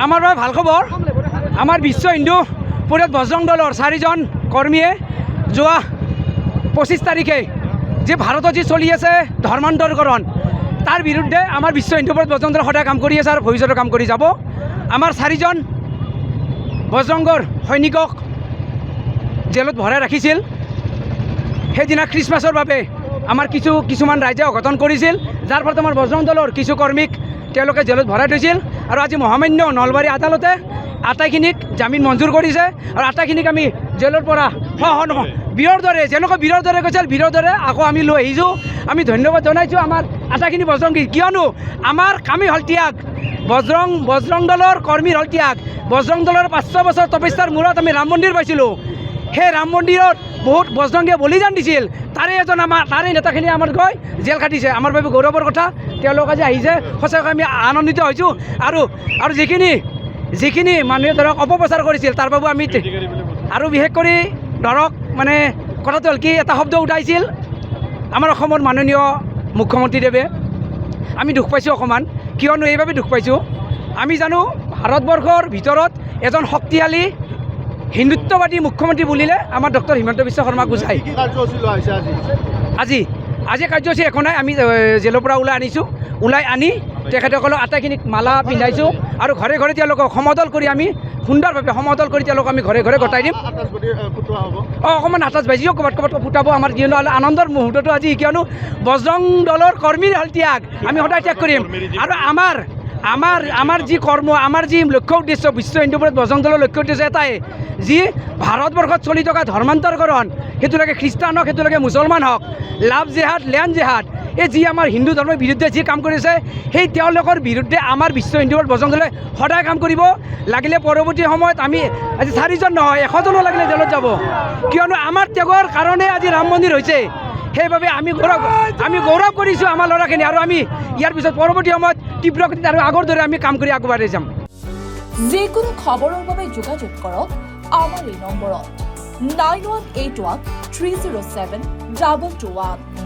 আমাৰ বাবে ভাল খবৰ। আমাৰ বিশ্ব হিন্দু পৰিষদ বজৰং দলৰ 4জন কৰ্মীয়ে যোৱা 25 তাৰিখে যে ভাৰতত যি চলি আছে ধৰ্মান্তৰকৰণ, তাৰ বিৰুদ্ধে আমাৰ বিশ্ব হিন্দু পৰিষদ বজৰং দল সদায় কাম কৰি আছে আৰু ভৱিষ্যতে কাম কৰি যাব। আমাৰ 4জন বজৰংগৰ সৈনিকক জেলত ভৰাই ৰাখিছিল। সেইদিনা খ্ৰীষ্টমাছৰ বাবে আমাৰ কিছুমান ৰাইজে অঘটন কৰিছিল, যাৰ ফলত আমাৰ বজৰং দলৰ কিছু কৰ্মীক তেওঁলোকে জেলত ভৰাই থৈছিল। আৰু আজি মহামান্য নলবাৰী আদালতে আটাইখিনিক জামিন মঞ্জুৰ কৰিছে আৰু আটাইখিনিক আমি জেলৰ পৰা বীৰৰ দৰে যেনেকৈ বীৰৰ দৰে কৈছিল বীৰৰ দৰে আকৌ আমি লৈ আহিছোঁ। আমি ধন্যবাদ জনাইছোঁ আমাৰ আটাইখিনি বজৰংগী, কিয়নো আমাৰ কামেই হ'ল ত্যাগ। বজৰং দলৰ কৰ্মীৰ হ'ল ত্যাগ। বজৰং দলৰ 500 বছৰ তপস্যাৰ মূৰত আমি ৰাম মন্দিৰ পাইছিলোঁ। সেই ৰাম মন্দিৰত বহুত বজৰংগীয়ে বলিদান দিছিল। তাৰে নেতাখিনি আমাৰ গৈ জেল খাটিছে। আমাৰ বাবে গৌৰৱৰ কথা। তেওঁলোক আজি আহিছে, সঁচাকৈ আমি আনন্দিত হৈছোঁ। আৰু যিখিনি মানুহে ধৰক অপপ্ৰচাৰ কৰিছিল তাৰ বাবেও আমি আৰু বিশেষ কৰি ধৰক মানে কথাটো হ'ল কি, এটা শব্দ উঠাইছিল আমাৰ অসমৰ মাননীয় মুখ্যমন্ত্ৰীদেৱে। আমি দুখ পাইছোঁ অকণমান, কিয়নো এইবাবে দুখ পাইছোঁ, আমি জানো ভাৰতবৰ্ষৰ ভিতৰত এজন শক্তিশালী হিন্দুত্ববাদী মুখ্যমন্ত্ৰী বুলিলে আমাৰ ডক্টৰ হিমন্ত বিশ্ব শৰ্মাক বুজায়। আজি কাৰ্যসূচী একো নাই। আমি জেলৰ পৰা ওলাই আনি তেখেতসকলক আটাইখিনিক মালা পিন্ধাইছোঁ আৰু ঘৰে ঘৰে তেওঁলোকক সমদল কৰি আমি সুন্দৰভাৱে সমদল কৰি তেওঁলোকক আমি ঘৰে ঘৰে গতাই দিম। অকণমান আঠাচ বাজিও ক'ৰবাত ফুটাব। আমাৰ যিহেতু আনন্দৰ মুহূৰ্তটো আজি, কিয়নো বজৰং দলৰ কৰ্মীৰ হ'ল ত্যাগ। আমি সদায় ত্যাগ কৰিম। আৰু আমাৰ যি কৰ্ম, আমাৰ যি লক্ষ্য উদ্দেশ্য, বিশ্ব হিন্দু পৰিষদ বজৰং দলৰ লক্ষ্য উদ্দেশ্য এটাই, যি ভাৰতবৰ্ষত চলি থকা ধৰ্মান্তৰকৰণ, সেইটো লাগে খ্ৰীষ্টান হওক, সেইটো লাগে মুছলমান হওক, লাভ জেহাদ লেণ্ড জেহাদ, এই যি আমাৰ হিন্দু ধৰ্মৰ বিৰুদ্ধে যি কাম কৰিছে, সেই তেওঁলোকৰ বিৰুদ্ধে আমাৰ বিশ্ব হিন্দু পৰিষদ বজৰং দলে সদায় কাম কৰিব। লাগিলে পৰৱৰ্তী সময়ত আমি আজি 4জন নহয় 100জনো লাগিলে জেলত যাব, কিয়নো আমাৰ ত্যাগৰ কাৰণে আজি ৰাম মন্দিৰ হৈছে। সেইবাবে আমি গৌৰৱ কৰিছোঁ আমাৰ ল'ৰাখিনি। আৰু আমি ইয়াৰ পিছত পৰৱৰ্তী সময়ত তীব্ৰ গতিত আৰু আগৰ দৰে আমি কাম কৰি আগবাঢ়ি যাম। যিকোনো খবৰৰ বাবে যোগাযোগ কৰক আমাৰ এই নম্বৰত 9181 307 221।